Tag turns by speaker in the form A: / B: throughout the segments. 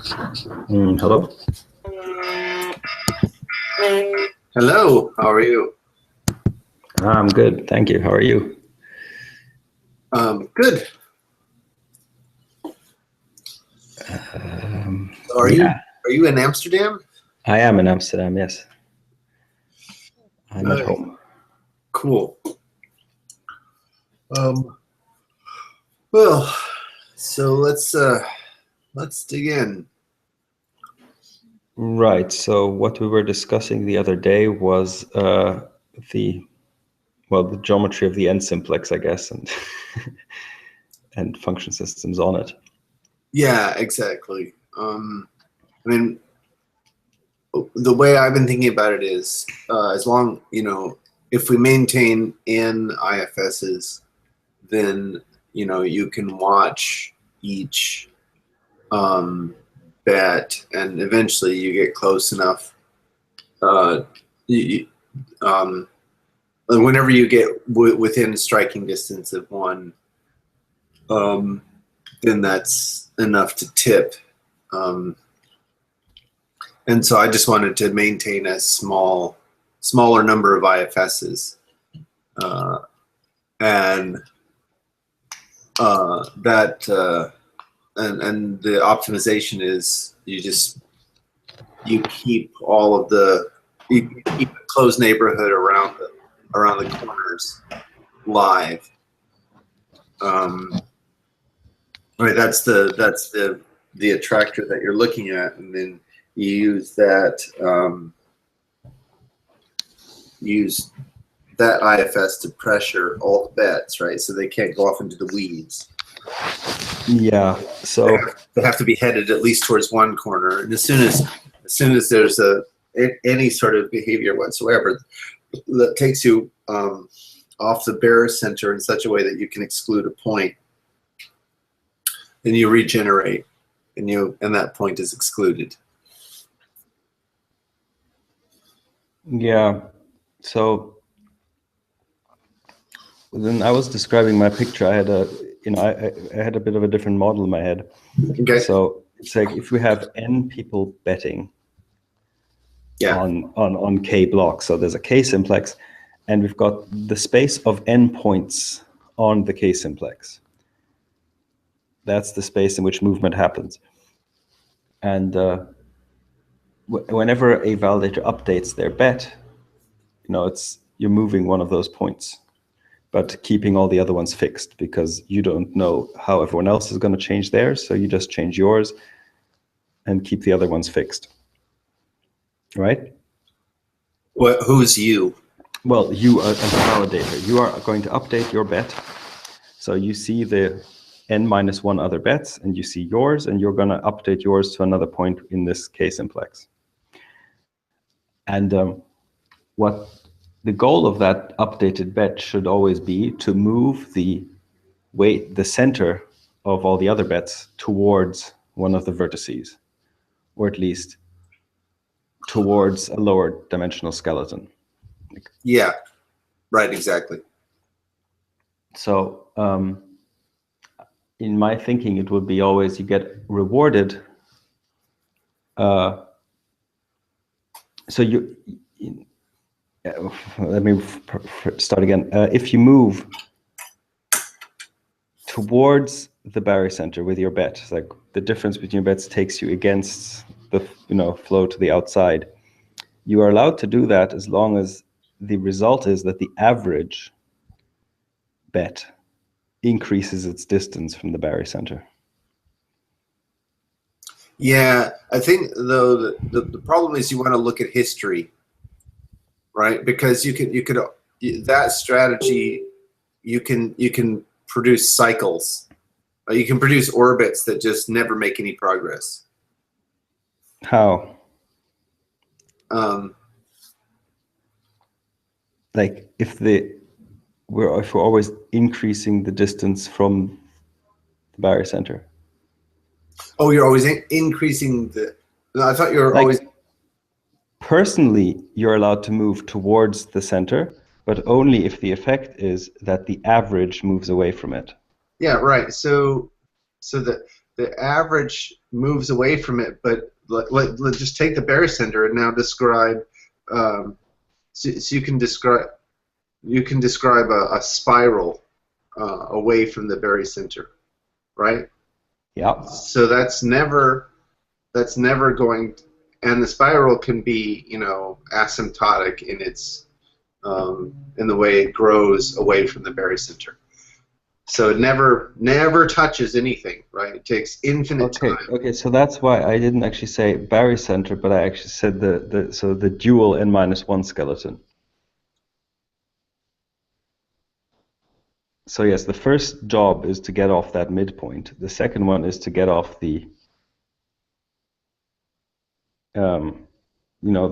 A: Hello.
B: Hello, how are you?
A: I'm good, thank you. How are you?
B: Good. So are
A: Yeah,
B: you in Amsterdam?
A: I am in Amsterdam. Yes, I'm at
B: Nice.
A: home.
B: Cool. Well, so let's dig in.
A: Right. So what we were discussing the other day was the the geometry of the n simplex, I guess, and and function systems on it.
B: Yeah, exactly. I mean, the way I've been thinking about it is, as long, if we maintain n IFSs, then, you can watch each bet, and eventually you get close enough. You, Whenever you get within striking distance of one, then that's enough to tip. And so I just wanted to maintain a smaller number of IFSs, and and the optimization is you keep you keep a closed neighborhood around the corners live. Right, that's the attractor that you're looking at, and then you use that IFS to pressure all the bets, right? So they can't go off into the weeds.
A: Yeah. So
B: They have to be headed at least towards one corner, and as soon as there's any sort of behavior whatsoever that takes you off the bearer center in such a way that you can exclude a point, then you regenerate, and that point is excluded.
A: yeah. So then I was describing my picture. I had I had a bit of a different model in my head.
B: Okay.
A: So it's like if we have n people betting
B: Yeah.
A: on k blocks. So there's a k simplex, and we've got the space of n points on the k simplex. That's the space in which movement happens. And whenever a validator updates their bet, you're moving one of those points, but keeping all the other ones fixed, because you don't know how everyone else is going to change theirs. So you just change yours and keep the other ones fixed. Right?
B: Who's you?
A: Well, you as a validator, you are going to update your bet. So you see the n-1 other bets, and you see yours, and you're going to update yours to another point in this k simplex. And what the goal of that updated bet should always be to move the center of all the other bets towards one of the vertices, or at least towards a lower dimensional skeleton.
B: Yeah, right, exactly.
A: So in my thinking, it would be always you get rewarded. So let me start again. If you move towards the barycenter with your bet, it's like the difference between your bets takes you against the flow to the outside. You are allowed to do that as long as the result is that the average bet increases its distance from the barycenter.
B: Yeah, I think though the problem is you want to look at history, right? Because you could that strategy you can produce cycles. You can produce orbits that just never make any progress.
A: How?
B: Um,
A: Like if we're always increasing the distance from the barycenter.
B: oh, you're always increasing the. No, I thought you were
A: Like,
B: always.
A: personally, you're allowed to move towards the center, but only if the effect is that the average moves away from it.
B: Yeah, right. So the average moves away from it, but let's just take the barycenter and now describe. So you can describe a spiral away from the barycenter, right?
A: Yeah.
B: So that's never going, and the spiral can be, you know, asymptotic in its in the way it grows away from the barycenter. So it never touches anything, right? It takes infinite time.
A: Okay, so that's why I didn't actually say barycenter, but I actually said the dual n-1 skeleton. So yes, the first job is to get off that midpoint. The second one is to get off the you know,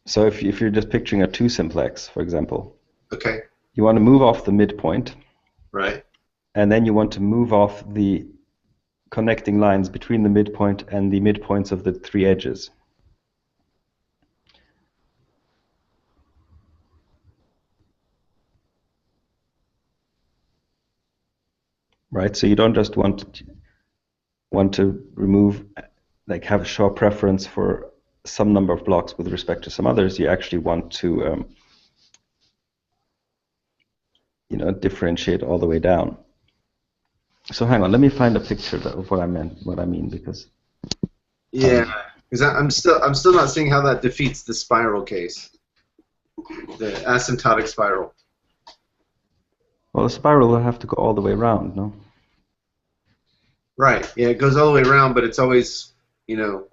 A: so if you're just picturing a two simplex, for example,
B: Okay.
A: you want to move off the midpoint,
B: Right.
A: and then you want to move off the connecting lines between the midpoint and the midpoints of the three edges. Right, so you don't just want to remove, like have a show preference for some number of blocks with respect to some others. You actually want to you know, differentiate all the way down. So hang on, let me find a picture of what I mean, because
B: Yeah, because I'm still not seeing how that defeats the spiral case, the asymptotic spiral.
A: well, the spiral will have to go all the way around, no?
B: Right. Yeah, it goes all the way around, but it's always, you know.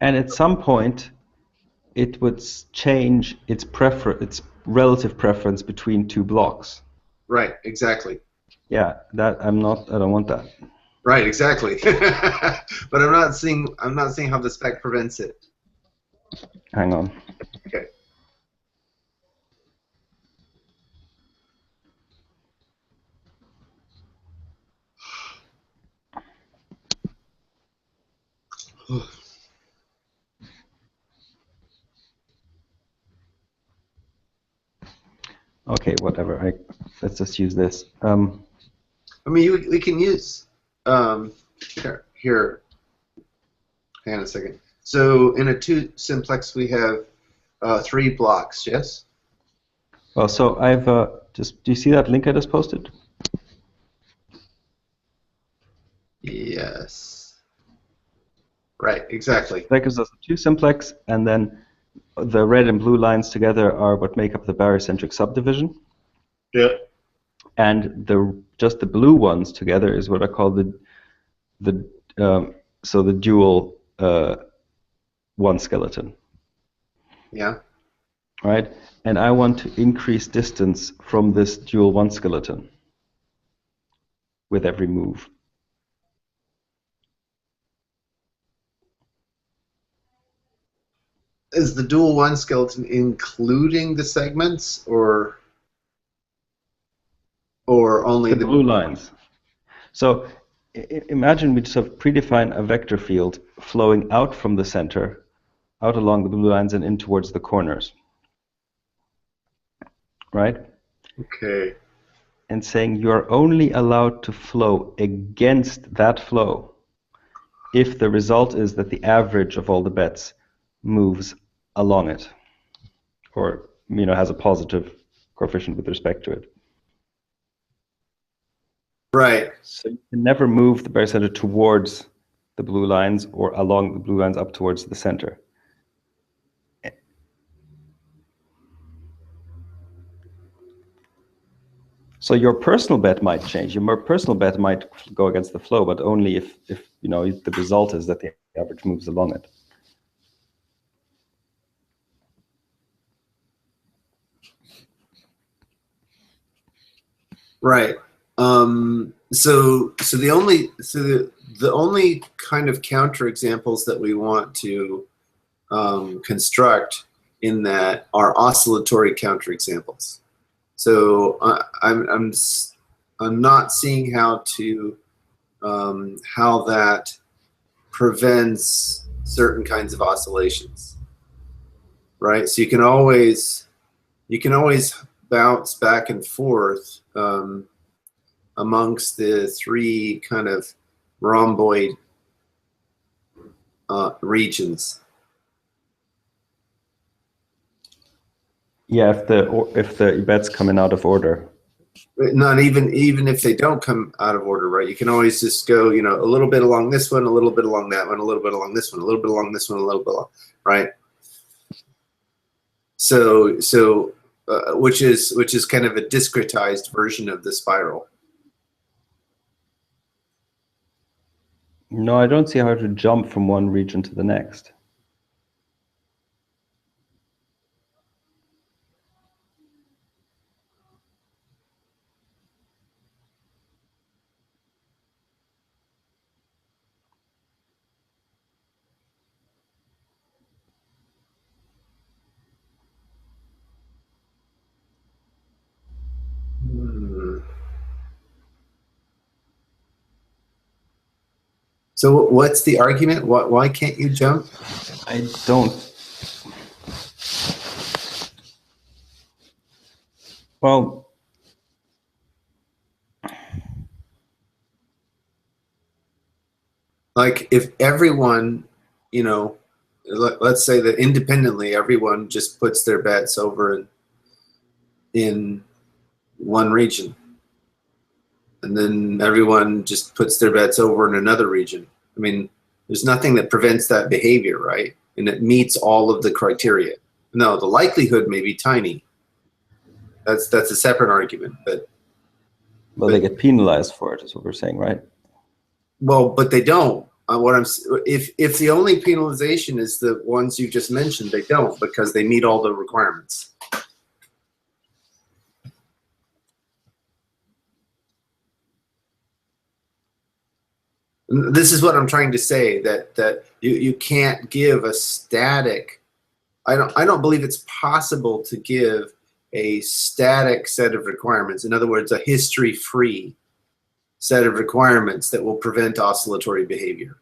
A: And at some point, it would change its relative preference between two blocks.
B: Right. Exactly.
A: Yeah, I don't want that.
B: Right. Exactly. But I'm not seeing how the spec prevents it.
A: Hang on.
B: Okay.
A: Okay, whatever. Let's just use this.
B: I mean, we can use here. Hang on a second. So in a two simplex, we have 3 blocks. Yes.
A: Well, so I've do you see that link I just posted?
B: Yes. Right. Exactly.
A: That gives us a two simplex, and then the red and blue lines together are what make up the barycentric subdivision.
B: Yeah.
A: And just the blue ones together is what I call the dual one skeleton.
B: Yeah.
A: Right? And I want to increase distance from this dual one skeleton with every move.
B: Is the dual one skeleton including the segments, or only
A: The blue lines. So imagine we just have predefined a vector field flowing out from the center, out along the blue lines and in towards the corners. Right?
B: Okay.
A: And saying you are only allowed to flow against that flow if the result is that the average of all the bets moves along it, or you know, has a positive coefficient with respect to it.
B: Right.
A: So you can never move the barycenter towards the blue lines or along the blue lines up towards the center. So your personal bet might change. Your personal bet might go against the flow, but only if you know the result is that the average moves along it.
B: Right. So the only kind of counterexamples that we want to construct in that are oscillatory counterexamples. So I'm not seeing how that prevents certain kinds of oscillations. Right. So you can always bounce back and forth amongst the three kind of rhomboid regions.
A: Yeah, if the bets come in out of order.
B: Not even if they don't come out of order, right? You can always just go, you know, a little bit along this one, a little bit along that one, a little bit along this one, a little bit along this one, a little bit along, right? So which is kind of a discretized version of the spiral.
A: No, I don't see how to jump from one region to the next.
B: So what's the argument? Why can't you jump?
A: I don't. Well,
B: like if everyone, you know, let's say that independently everyone just puts their bets over in one region, and then everyone just puts their bets over in another region. I mean, there's nothing that prevents that behavior, right? And it meets all of the criteria. No, the likelihood may be tiny. That's a separate argument, but
A: they get penalized for it, is what we're saying, right?
B: well, but they don't. If the only penalization is the ones you just mentioned, they don't, because they meet all the requirements. This is what I'm trying to say, that you can't give a static. I don't believe it's possible to give a static set of requirements. In other words, a history-free set of requirements that will prevent oscillatory behavior.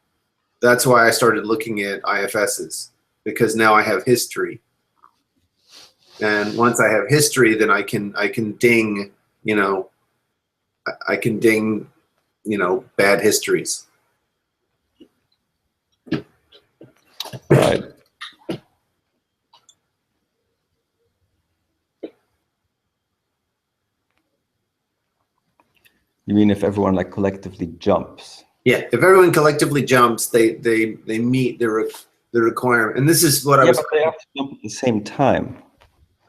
B: That's why I started looking at IFSs, because now I have history. And once I have history, then I can ding, you know, bad histories.
A: Right. You mean if everyone like collectively jumps?
B: Yeah, if everyone collectively jumps, they meet the requirement. And this is what I was.
A: But they have to jump at the same time.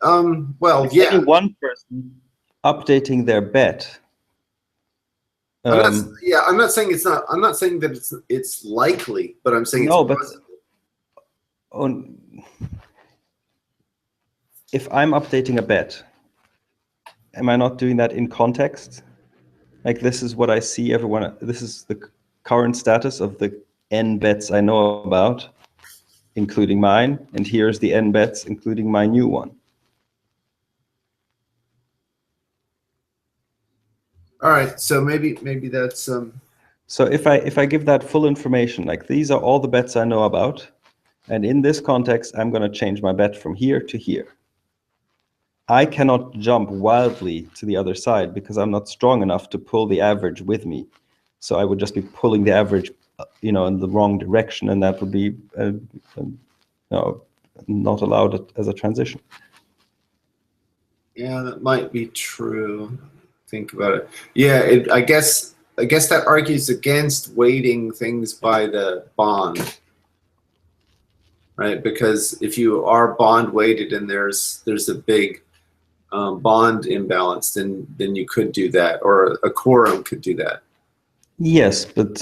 B: Well,
A: if
B: yeah.
A: Only one person updating their bet.
B: I'm not saying it's not. I'm not saying that it's likely, but I'm saying
A: no,
B: it's
A: but if I'm updating a bet, am I not doing that in context? Like, this is what I see everyone. This is the current status of the n bets I know about, including mine, and here's the n bets, including my new one.
B: All right, so maybe that's
A: So if I give that full information, like these are all the bets I know about, and in this context, I'm going to change my bet from here to here. I cannot jump wildly to the other side because I'm not strong enough to pull the average with me. So I would just be pulling the average, you know, in the wrong direction, and that would be, not allowed as a transition.
B: Yeah, that might be true. Think about it. Yeah, I guess that argues against weighting things by the bond, right? Because if you are bond weighted and there's a big bond imbalance, then you could do that, or a quorum could do that.
A: Yes, but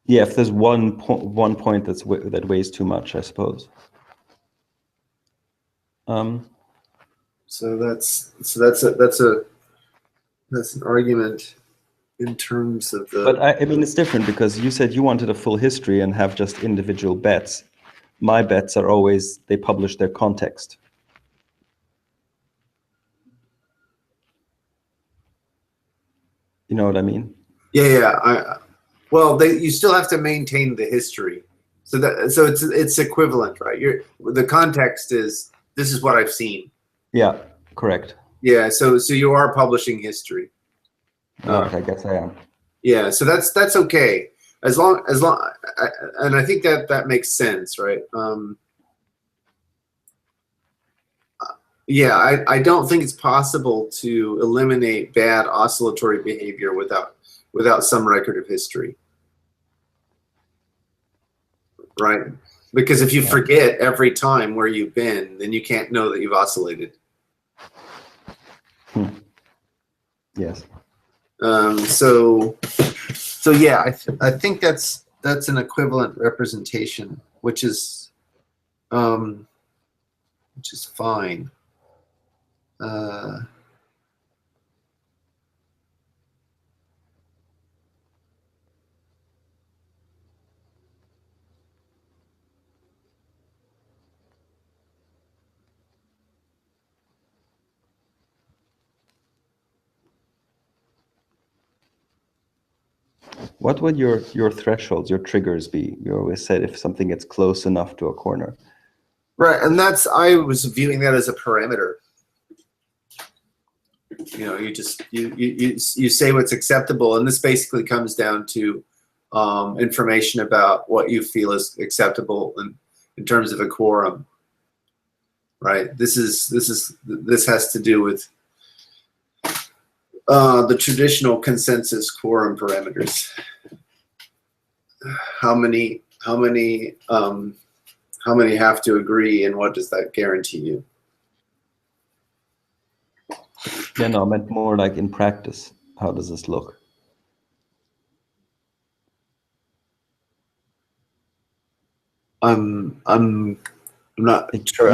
A: yeah, if there's one point that weighs too much, I suppose.
B: So that's an argument in terms of the.
A: But I mean, it's different because you said you wanted a full history and have just individual bets. My bets are always, they publish their context. You know what I mean?
B: Yeah. Well, you still have to maintain the history, so it's equivalent, right? The context is, this is what I've seen.
A: Yeah, Correct.
B: Yeah, so you are publishing history.
A: Right, I guess I am.
B: Yeah, so that's okay, as long and I think that makes sense, right? Yeah, I don't think it's possible to eliminate bad oscillatory behavior without some record of history, right? Because if you forget every time where you've been, then you can't know that you've oscillated.
A: Yes.
B: So yeah, I think that's an equivalent representation, which is fine.
A: What would your thresholds, your triggers be? You always said if something gets close enough to a corner.
B: Right, and I was viewing that as a parameter. You know, you say what's acceptable, and this basically comes down to information about what you feel is acceptable in terms of a quorum. Right. This has to do with the traditional consensus quorum parameters. How many have to agree, and what does that guarantee you?
A: Yeah, no, I meant more like in practice. How does this look?
B: I'm not sure.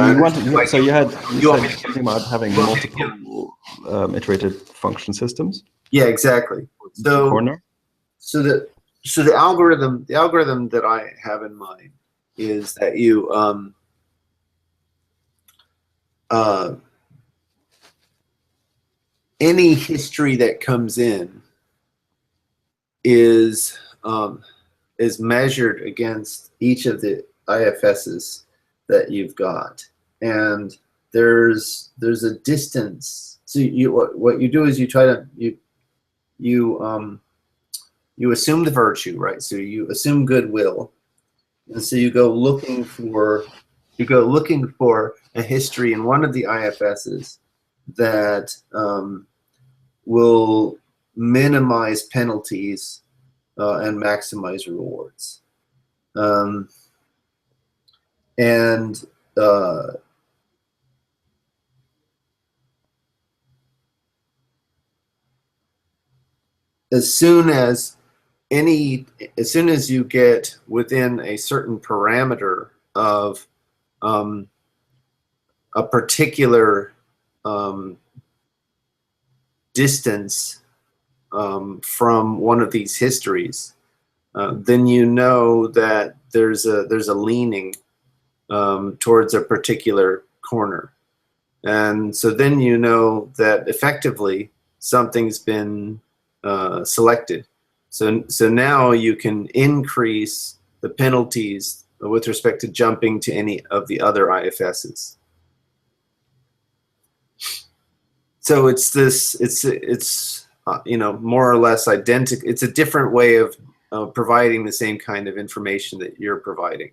A: So you said something about having multiple iterated function systems.
B: Yeah, exactly. So
A: corner.
B: So the algorithm that I have in mind is that you any history that comes in is measured against each of the IFSs that you've got, and there's a distance. So what you do is you try to you assume the virtue, right? So you assume goodwill, and so you go looking for a history in one of the IFSs that will minimize penalties and maximize rewards. And as soon as you get within a certain parameter of a particular distance from one of these histories, then you know that there's a leaning towards a particular corner, and so then you know that effectively something's been selected. So now you can increase the penalties with respect to jumping to any of the other IFSs. So it's more or less identical. It's a different way of providing the same kind of information that you're providing.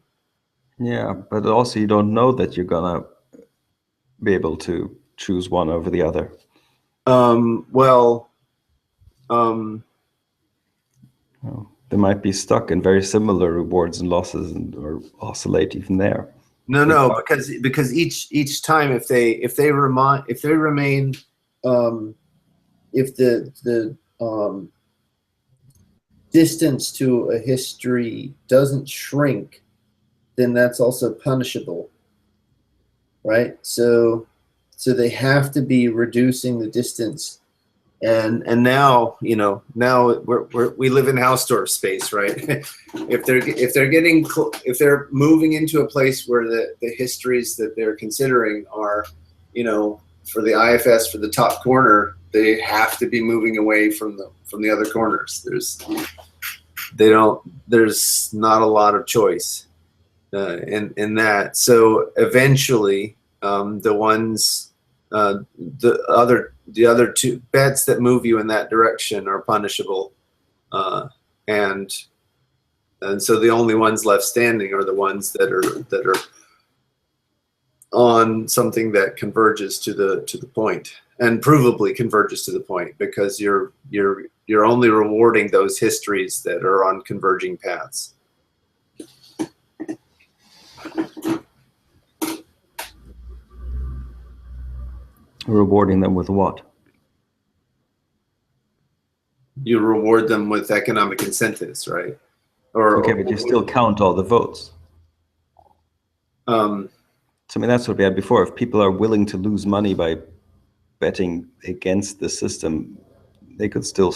A: Yeah, but also you don't know that you're gonna be able to choose one over the other. They might be stuck in very similar rewards and losses, or oscillate even there.
B: No, because each time if the distance to a history doesn't shrink, then that's also punishable, right? So they have to be reducing the distance, and now we live in Hausdorff space, right? if they're moving into a place where the histories that they're considering are, for the IFS for the top corner, they have to be moving away from the other corners. There's not a lot of choice in that. So eventually the ones the other two bets that move you in that direction are punishable, and so the only ones left standing are the ones that are on something that converges to the point, and provably converges to the point, because you're only rewarding those histories that are on converging paths.
A: Rewarding them with what?
B: You reward them with economic incentives, right?
A: Okay, but you still count all the votes. So I mean, that's what we had before. If people are willing to lose money by betting against the system, they could still.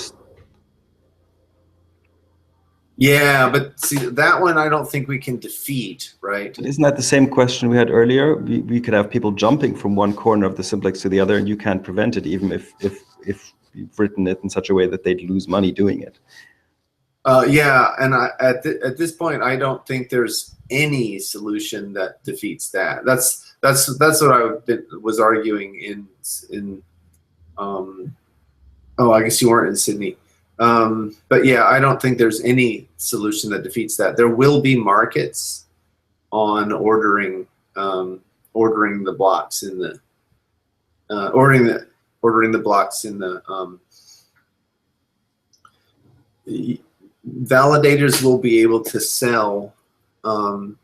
B: Yeah, but see, that one I don't think we can defeat, right?
A: But isn't that the same question we had earlier? We could have people jumping from one corner of the simplex to the other, and you can't prevent it, even if you've written it in such a way that they'd lose money doing it.
B: Yeah, and at this point, I don't think there's any solution that defeats that. That's what I was arguing in. Oh, I guess you weren't in Sydney. But yeah, I don't think there's any solution that defeats that. There will be markets on ordering the blocks in the ordering the blocks in the validators will be able to sell the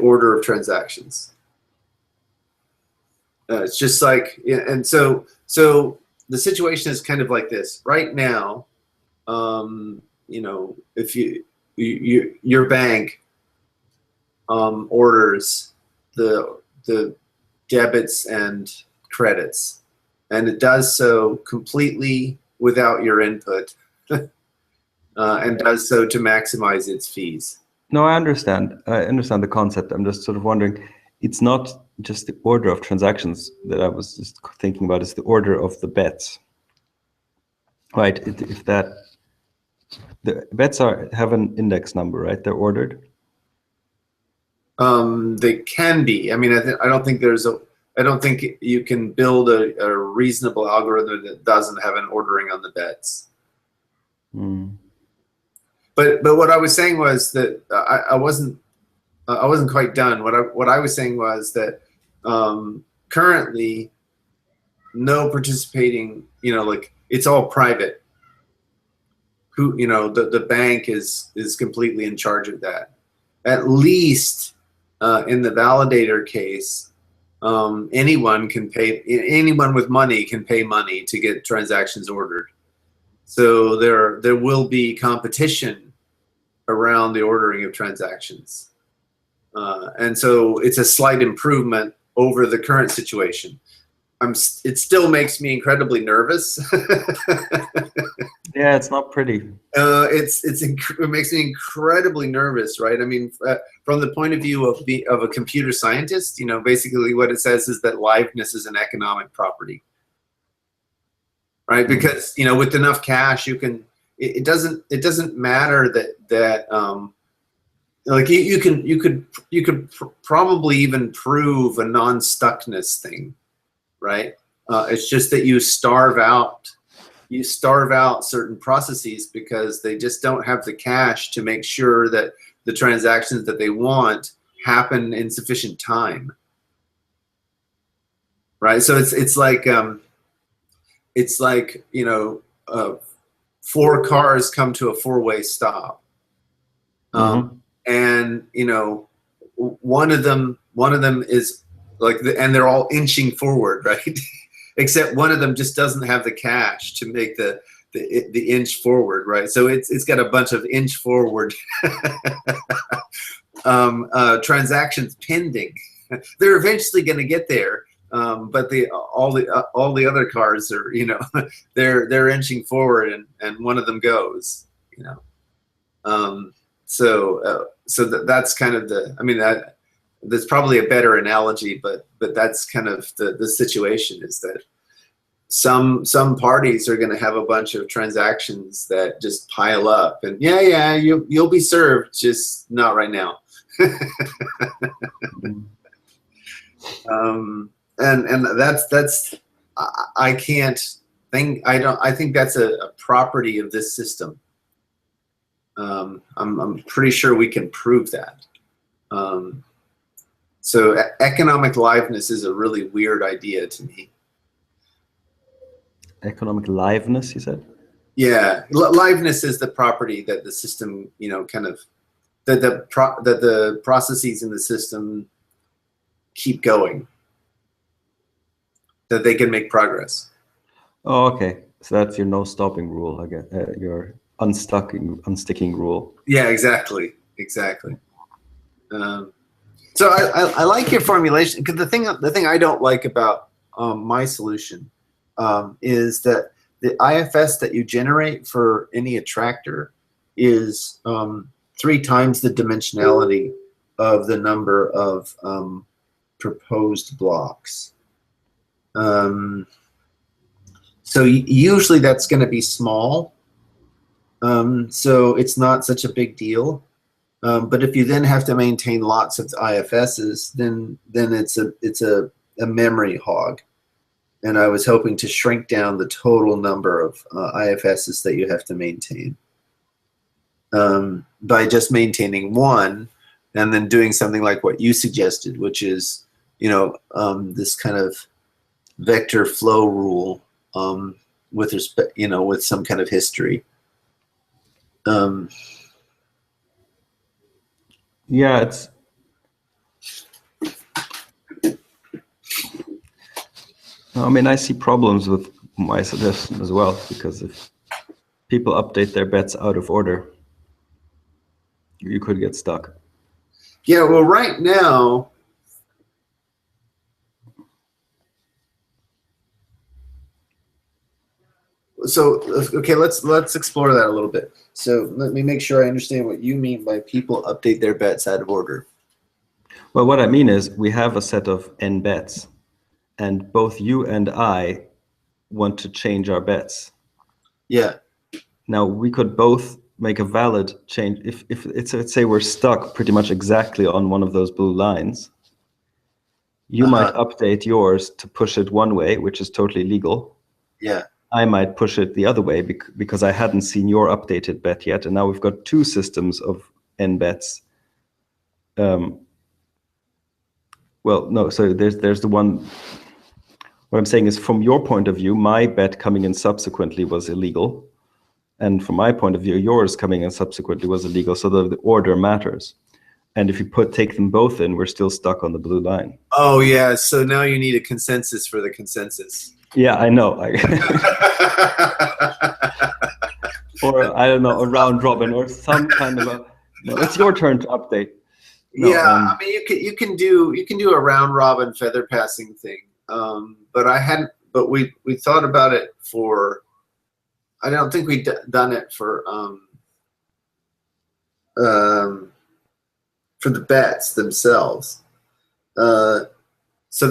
B: order of transactions. It's just like, and so the situation is kind of like this right now. You know, if your bank orders the debits and credits, and it does so completely without your input, and does so to maximize its fees.
A: No, I understand. I understand the concept. I'm just sort of wondering, it's not just the order of transactions that I was just thinking about, it's the order of the bets. Right, if that, the bets have an index number, right? They're ordered.
B: They can be. I mean, I don't think I don't think you can build a reasonable algorithm that doesn't have an ordering on the bets.
A: Mm.
B: But what I was saying was that I wasn't quite done. What I was saying was that currently no participating, you know, like it's all private. Who, you know, the bank is completely in charge of that. At least in the validator case, anyone with money can pay money to get transactions ordered. So there will be competition around the ordering of transactions. And so it's a slight improvement over the current situation. It still makes me incredibly nervous.
A: Yeah, it's not pretty.
B: It makes me incredibly nervous, right? I mean, from the point of view of a computer scientist, you know, basically what it says is that liveness is an economic property, right? Because, you know, with enough cash, you can. It doesn't matter that like you could probably even prove a non-stuckness thing, right? It's just that you starve out certain processes because they just don't have the cash to make sure that the transactions that they want happen in sufficient time, right? So it's like you know, 4 cars come to a 4-way stop, and you know, one of them is like and they're all inching forward, right? Except one of them just doesn't have the cash to make the inch forward, right? So it's got a bunch of inch forward transactions pending. They're eventually going to get there, but all the other cars are, you know, they're inching forward, and one of them goes, you know. So that's kind of the. I mean, that's probably a better analogy, but that's kind of the situation, is that some parties are going to have a bunch of transactions that just pile up, and yeah, you'll be served, just not right now. And that's I can't think I think that's a property of this system. I'm pretty sure we can prove that. So economic liveness is a really weird idea to me.
A: Economic liveness, you said?
B: Yeah, liveness is the property that the system, you know, kind of that the processes in the system keep going, that they can make progress.
A: Oh, okay. So that's your no stopping rule, I guess. Your unsticking rule.
B: Yeah, exactly. So I like your formulation, because the thing I don't like about my solution is that the IFS that you generate for any attractor is 3 times the dimensionality of the number of proposed blocks. So usually that's going to be small, so it's not such a big deal. But if you then have to maintain lots of IFSs, then it's a memory hog. And I was hoping to shrink down the total number of IFSs that you have to maintain by just maintaining one, and then doing something like what you suggested, which is, you know, this kind of vector flow rule with respect, you know, with some kind of history.
A: Yeah, it's I mean, I see problems with my suggestion as well, because if people update their bets out of order, you could get stuck.
B: Yeah, well, right now, so okay, let's explore that a little bit. So let me make sure I understand what you mean by people update their bets out of order.
A: Well, what I mean is we have a set of n bets, and both you and I want to change our bets.
B: Yeah.
A: Now, we could both make a valid change. If it's, let's say we're stuck pretty much exactly on one of those blue lines, you might update yours to push it one way, which is totally legal.
B: Yeah.
A: I might push it the other way because I hadn't seen your updated bet yet, and now we've got 2 systems of n bets. Well, no, so there's the one. What I'm saying is, from your point of view, my bet coming in subsequently was illegal, and from my point of view, yours coming in subsequently was illegal. So the order matters, and if you take them both in, we're still stuck on the blue line.
B: Oh yeah, so now you need a consensus for the consensus.
A: Yeah, I know. Or I don't know, a round robin or some kind of a. No, it's your turn to update. No,
B: yeah, I mean you can do a round robin feather passing thing, but I hadn't. But we thought about it for. I don't think we'd done it for the bets themselves. So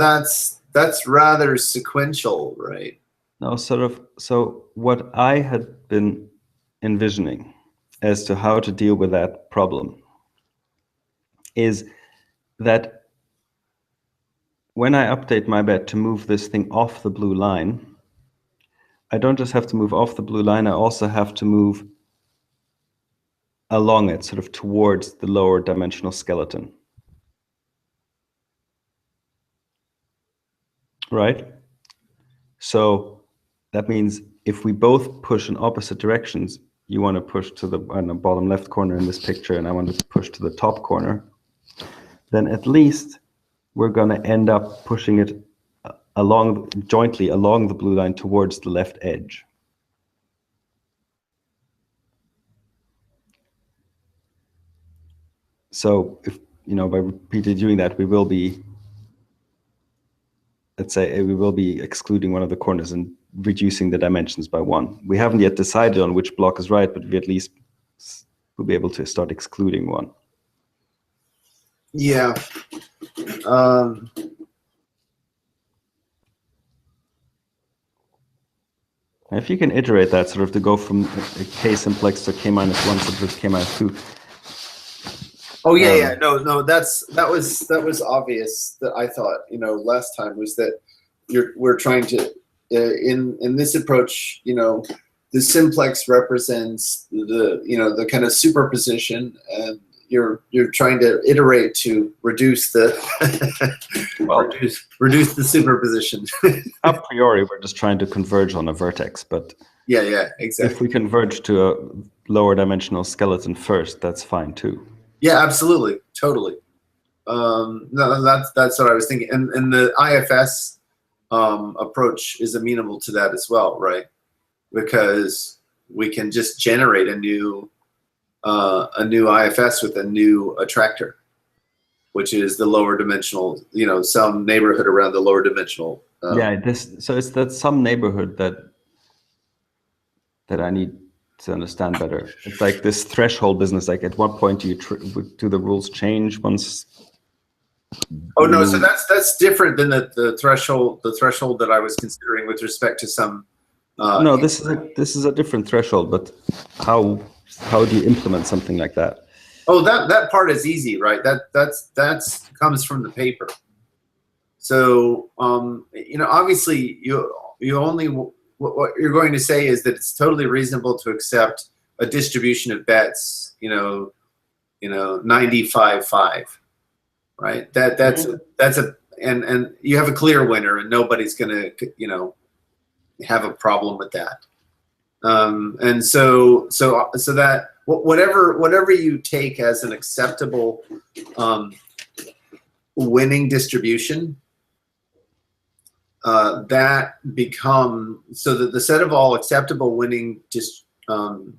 B: that's rather sequential, right?
A: No, sort of. So what I had been envisioning as to how to deal with that problem is that when I update my bet to move this thing off the blue line, I don't just have to move off the blue line, I also have to move along it, sort of towards the lower dimensional skeleton. Right? So that means if we both push in opposite directions, you want to push to the bottom left corner in this picture, and I want to push to the top corner, then at least we're going to end up pushing it jointly along the blue line towards the left edge. So if, you know, by repeatedly doing that, we will be, let's say, we will be excluding one of the corners and reducing the dimensions by 1. We haven't yet decided on which block is right, but we at least will be able to start excluding one.
B: Yeah.
A: If you can iterate that, sort of to go from k simplex to k-1 simplex to k-2.
B: Oh yeah, yeah.
A: Um,
B: No. That was obvious. That I thought, last time was that we're trying to in this approach, the simplex represents the kind of superposition, and you're trying to iterate to reduce the
A: well,
B: reduce the superposition.
A: a priori, we're just trying to converge on a vertex, but
B: Yeah,
A: if we
B: exactly.
A: converge to a lower dimensional skeleton first, that's fine too.
B: Yeah, absolutely, totally. No, that's what I was thinking, and the IFS approach is amenable to that as well, right? Because we can just generate a new IFS with a new attractor, which is the lower dimensional, some neighborhood around the lower dimensional.
A: Yeah, so it's that some neighborhood that I need to understand better. It's like this threshold business. Like, at what point do the rules change once
B: Oh no, so
A: you?
B: that's different than the threshold that I was considering with respect to some.
A: No, this is a different threshold. But how do you implement something like that?
B: Oh, that part is easy, right? That's comes from the paper. So obviously you only what you're going to say is that it's totally reasonable to accept a distribution of bets, 95-5, right? That's a and you have a clear winner, and nobody's going to have a problem with that. And so that whatever you take as an acceptable winning distribution, that become so that the set of all acceptable winning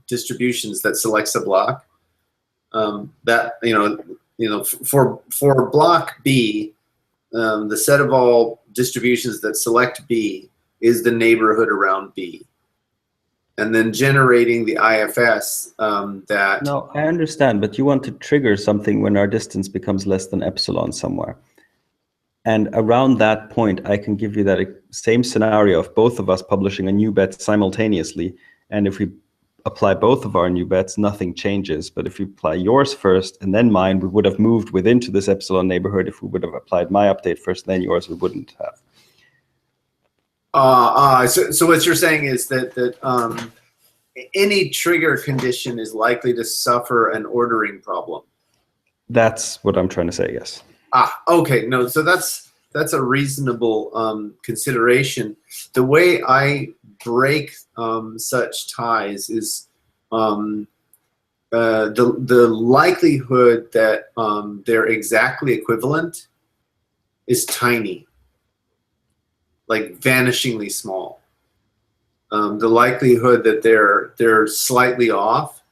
B: distributions that selects a block, that for block B, the set of all distributions that select B is the neighborhood around B, and then generating the IFS that.
A: No, I understand, but you want to trigger something when our distance becomes less than epsilon somewhere. And around that point, I can give you that same scenario of both of us publishing a new bet simultaneously. And if we apply both of our new bets, nothing changes. But if we apply yours first and then mine, we would have moved within to this epsilon neighborhood. If we would have applied my update first, then yours, we wouldn't have.
B: So what you're saying is that any trigger condition is likely to suffer an ordering problem.
A: That's what I'm trying to say, yes.
B: Okay. No, so that's a reasonable consideration. The way I break such ties is the likelihood that they're exactly equivalent is tiny, like vanishingly small. The likelihood that they're slightly off,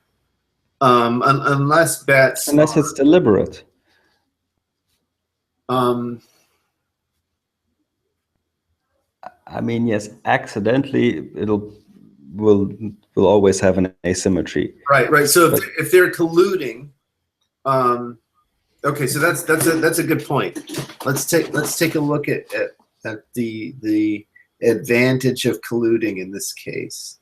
B: unless
A: it's deliberate. I mean, yes, accidentally will always have an asymmetry.
B: Right. So if they're colluding, okay, so that's a good point. Let's take a look at the advantage of colluding in this case.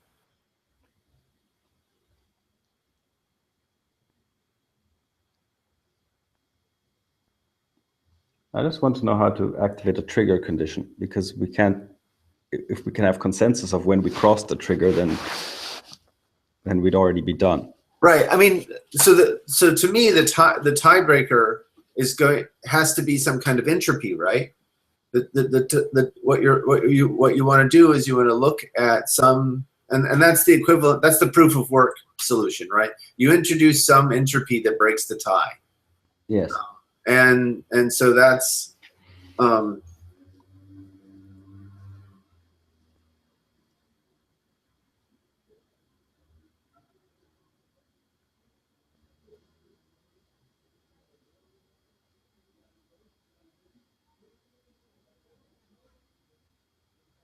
A: I just want to know how to activate a trigger condition, because we can't. If we can have consensus of when we cross the trigger, then we'd already be done.
B: Right. I mean, so to me, the tiebreaker has to be some kind of entropy, right? What you want to do is you want to look at some, and that's the equivalent. That's the proof of work solution, right? You introduce some entropy that breaks the tie.
A: Yes.
B: And so that's.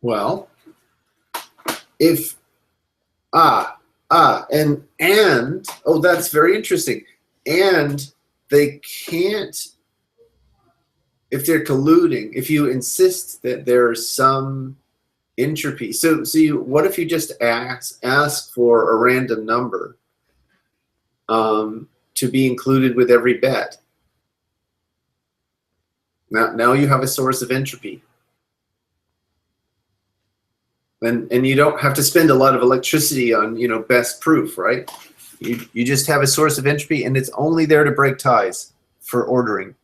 B: Well, if and oh, that's very interesting. And they can't, if they're colluding, if you insist that there's some entropy. So what if you just ask for a random number to be included with every bet? Now you have a source of entropy. And you don't have to spend a lot of electricity on, best proof, right? You just have a source of entropy, and it's only there to break ties for ordering.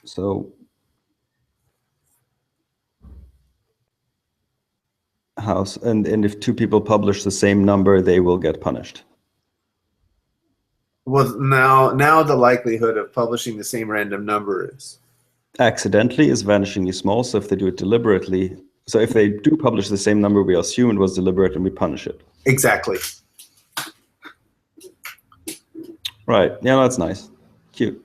A: So house, and if two people publish the same number, they will get punished.
B: Well, now the likelihood of publishing the same random number is
A: accidentally is vanishingly small. So if they do it deliberately, so if they do publish the same number, we assume it was deliberate and we punish it.
B: Exactly.
A: Right. Yeah, that's nice. Cute.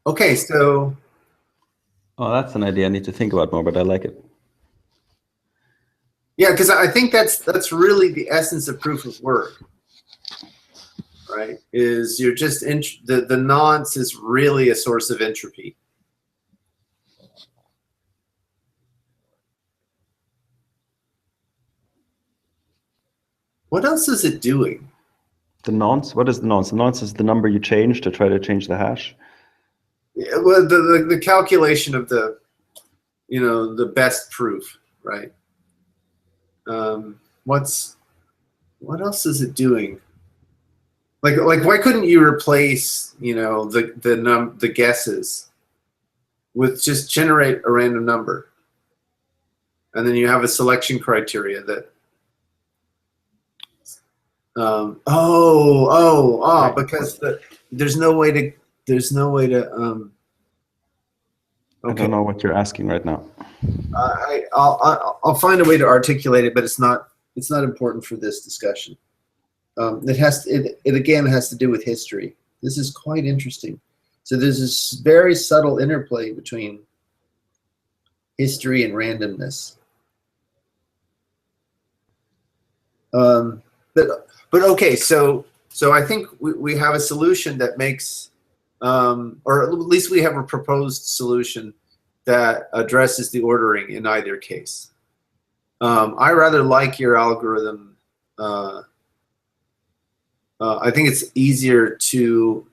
B: Okay, so.
A: Oh, that's an idea I need to think about more, but I like it.
B: Yeah, because I think that's really the essence of proof of work, right? Is you're just the nonce is really a source of entropy. What else is it doing?
A: The nonce? What is the nonce? The nonce is the number you change to try to change the hash.
B: Yeah, well, the calculation of the, the best proof, right? What else is it doing? Like why couldn't you replace, the guesses with just generate a random number, and then you have a selection criteria that. Because there's no way to.
A: Okay. I don't know what you're asking right now.
B: I'll find a way to articulate it, but it's not important for this discussion. It again has to do with history. This is quite interesting. So there's this very subtle interplay between history and randomness. But okay, so I think we have a solution that makes, or at least we have a proposed solution that addresses the ordering in either case. I rather like your algorithm. I think it's easier to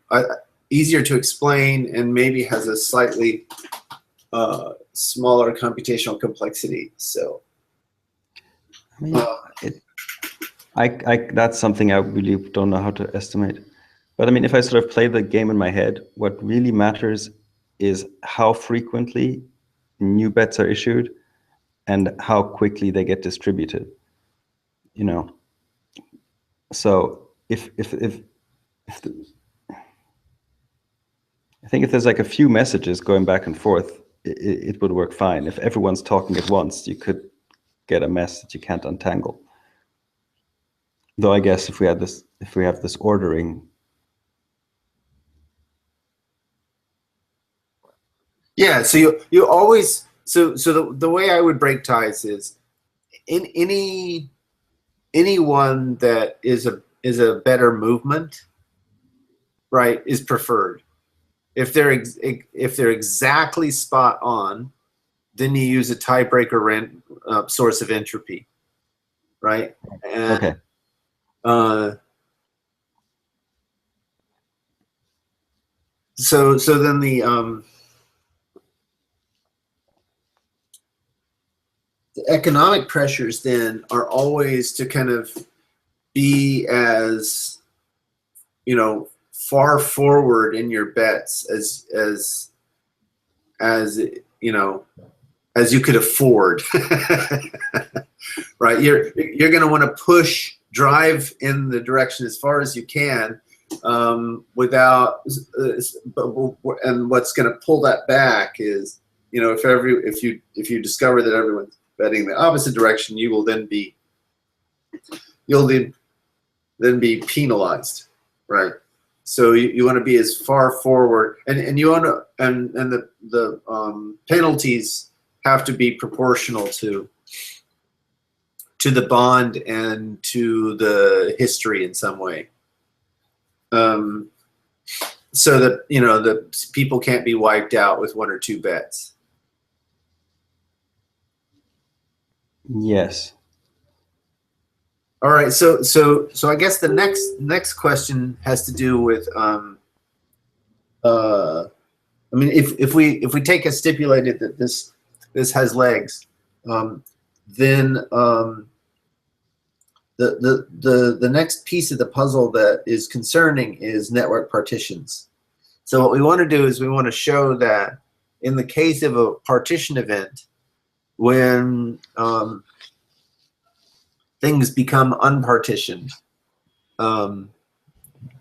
B: explain, and maybe has a slightly smaller computational complexity. So,
A: I mean, that's something I really don't know how to estimate. But I mean, if I sort of play the game in my head, what really matters is how frequently new bets are issued and how quickly they get distributed. So I think if there's like a few messages going back and forth, it would work fine. If everyone's talking at once, you could get a mess that you can't untangle. Though I guess if we have this ordering.
B: Yeah, so you always the way I would break ties is in anyone that is a better movement, right, is preferred. If they're exactly spot on, then you use a tiebreaker source of entropy, right? And,
A: okay.
B: So then the economic pressures then are always to kind of be as far forward in your bets as as you could afford. Right, you're going to want to drive in the direction as far as you can, without and what's going to pull that back is if you discover that everyone's betting the opposite direction, you'll then be penalized, right? So you want to be as far forward, and you want to, and the penalties have to be proportional to the bond and to the history in some way, so that the people can't be wiped out with one or two bets.
A: Yes.
B: All right. So I guess the next question has to do with I mean, if we take as stipulated that this has legs, then the next piece of the puzzle that is concerning is network partitions. So what we want to do is we want to show that in the case of a partition event, when things become unpartitioned,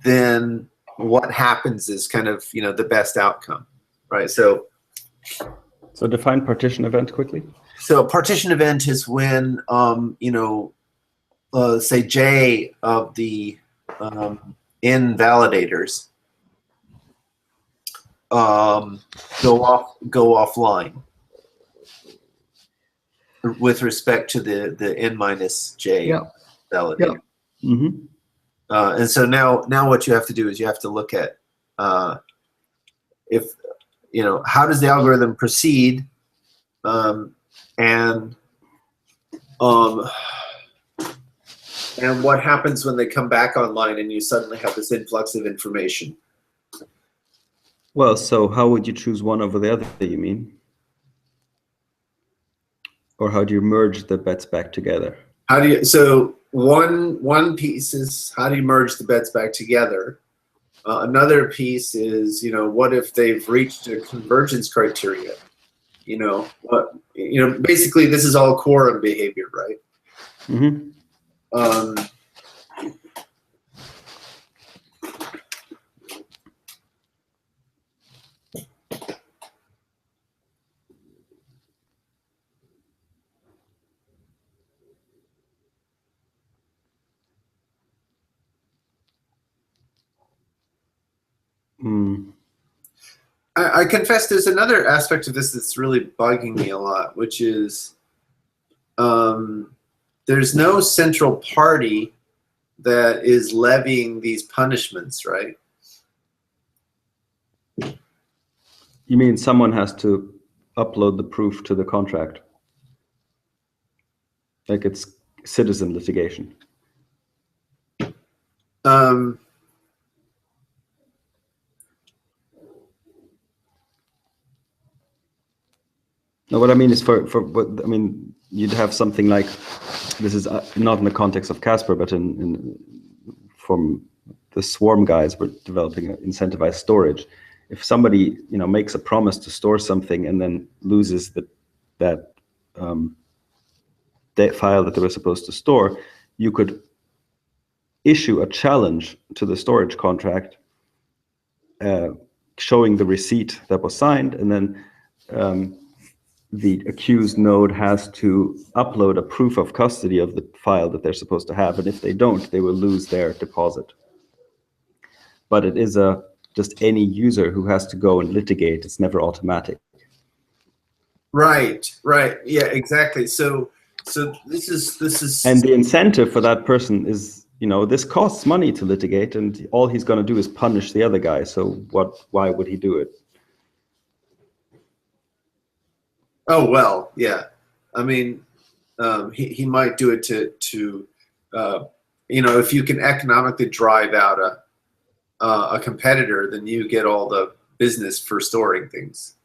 B: then what happens is kind of, you know, the best outcome, right? So
A: define partition event quickly.
B: So a partition event is when, you know, say J of the N validators go offline with respect to the N minus J validator.
A: Yeah. Mm-hmm.
B: And so now what you have to do is you have to look at if, you know, how does the algorithm proceed, and what happens when they come back online and you suddenly have this influx of information.
A: Well, so how would you choose one over the other, you mean? Or how do you merge the bets back together?
B: How do you, so one piece is how do you merge the bets back together? Another piece is, you know, what if they've reached a convergence criteria? You know, basically this is all quorum behavior, right?
A: Mm-hmm.
B: I confess there's another aspect of this that's really bugging me a lot, which is there's no central party that is levying these punishments, right?
A: You mean someone has to upload the proof to the contract? Like it's citizen litigation. No, what I mean is for what I mean, you'd have something like, this is not in the context of Casper, but from the Swarm guys were developing incentivized storage. If somebody, you know, makes a promise to store something and then loses that file that they were supposed to store, you could issue a challenge to the storage contract, showing the receipt that was signed, and then the accused node has to upload a proof of custody of the file that they're supposed to have, and if they don't, they will lose their deposit. But it is just any user who has to go and litigate. It's never automatic.
B: Right. Yeah, exactly. So this is
A: and the incentive for that person is, you know, this costs money to litigate, and all he's going to do is punish the other guy. So why would he do it?
B: Oh, well, yeah. I mean, he might do it to you know, if you can economically drive out a competitor, then you get all the business for storing things.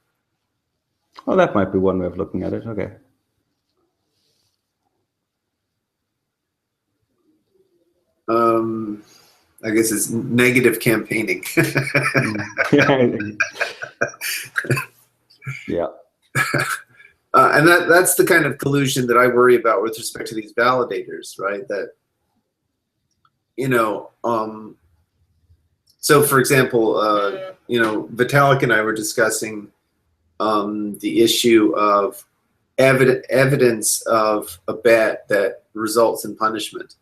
A: Well, that might be one way of looking at it. Okay.
B: I guess it's negative campaigning.
A: Yeah.
B: And that's the kind of collusion that I worry about with respect to these validators, right? That, you know, so for example, you know, Vitalik and I were discussing the issue of evidence of a bet that results in punishment,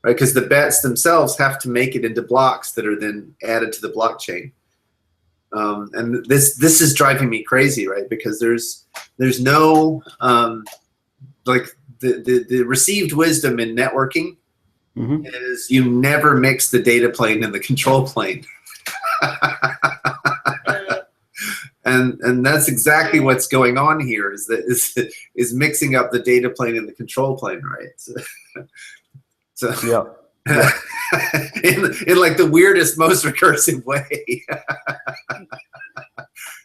B: right? Because the bets themselves have to make it into blocks that are then added to the blockchain. And this is driving me crazy, right? Because there's no like the received wisdom in networking is you never mix the data plane and the control plane. And that's exactly what's going on here, is mixing up the data plane and the control plane, right? So
A: Yeah. Yeah.
B: in like the weirdest, most recursive way.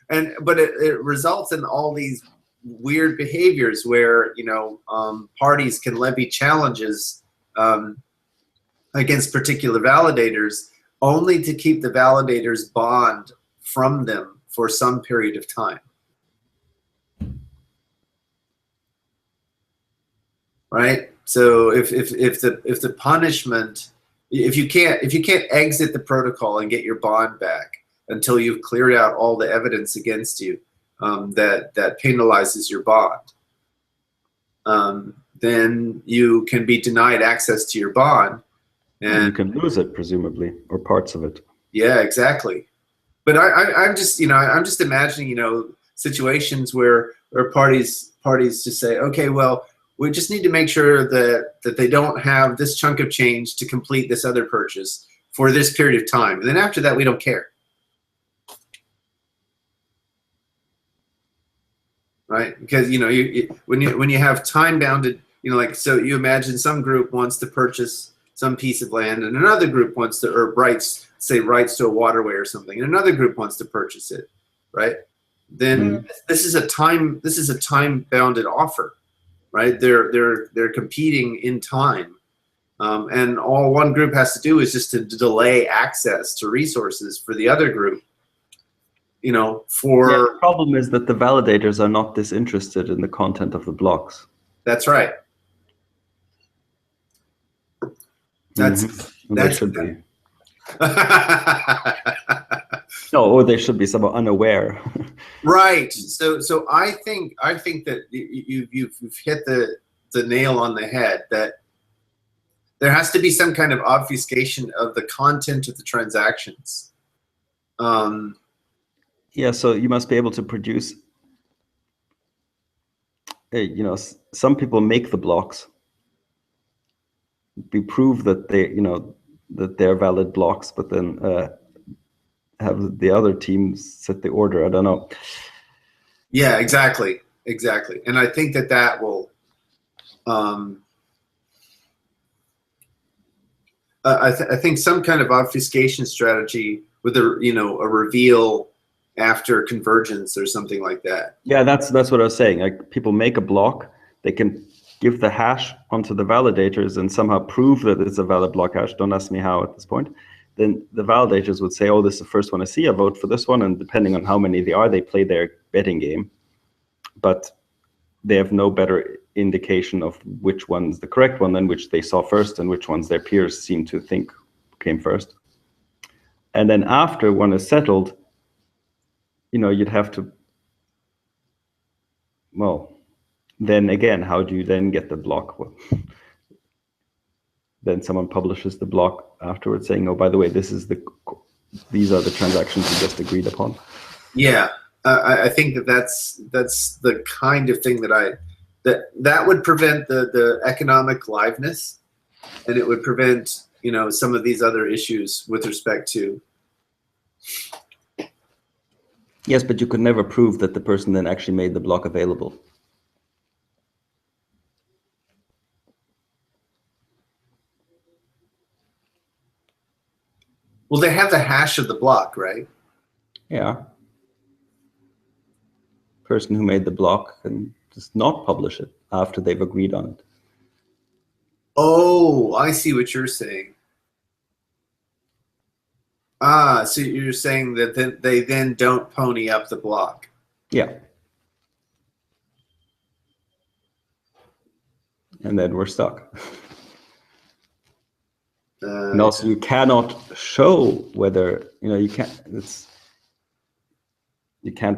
B: But it results in all these weird behaviors where, you know, parties can levy challenges against particular validators only to keep the validators bond from them for some period of time. Right? So if the punishment, if you can't exit the protocol and get your bond back until you've cleared out all the evidence against you, that penalizes your bond, then you can be denied access to your bond,
A: and you can lose it, presumably, or parts of it.
B: Yeah, exactly. But I'm just, you know, I'm just imagining, you know, situations where parties just say, okay, well, we just need to make sure that they don't have this chunk of change to complete this other purchase for this period of time, and then after that, we don't care. Right? Because, you know, when you have time bounded, you know, like, so you imagine some group wants to purchase some piece of land, and another group wants to, or rights to a waterway or something, and another group wants to purchase it, right? Then this is a time bounded offer, right? They're competing in time, and all one group has to do is just to delay access to resources for the other group. You know,
A: the problem is that the validators are not disinterested in the content of the blocks.
B: That's right. That
A: should be. No, or they should be somewhat unaware.
B: Right. So I think that you've hit the nail on the head, that there has to be some kind of obfuscation of the content of the transactions.
A: Yeah, so you must be able to produce, you know, some people make the blocks. We prove that they, you know, that they're valid blocks, but then have the other teams set the order. I don't know.
B: Yeah, exactly. And I think that will, I think some kind of obfuscation strategy with a reveal after convergence or something like that.
A: Yeah, that's what I was saying. Like, people make a block, they can give the hash onto the validators and somehow prove that it's a valid block hash. Don't ask me how at this point. Then the validators would say, oh, this is the first one I see, I vote for this one. And depending on how many they are, they play their betting game. But they have no better indication of which one's the correct one than which they saw first and which ones their peers seem to think came first. And then after one is settled, you know, you'd have to, well, then again, how do you then get the block? Well, then someone publishes the block afterwards saying, oh, by the way, these are the transactions we just agreed upon.
B: Yeah, I think that's the kind of thing that would prevent the economic liveness, and it would prevent, you know, some of these other issues with respect to.
A: Yes, but you could never prove that the person then actually made the block available.
B: Well, they have the hash of the block, right?
A: Yeah. Person who made the block can just not publish it after they've agreed on it.
B: Oh, I see what you're saying. Ah, so you're saying that they then don't pony up the block.
A: Yeah. And then we're stuck. And also, you cannot show whether, you know, you can't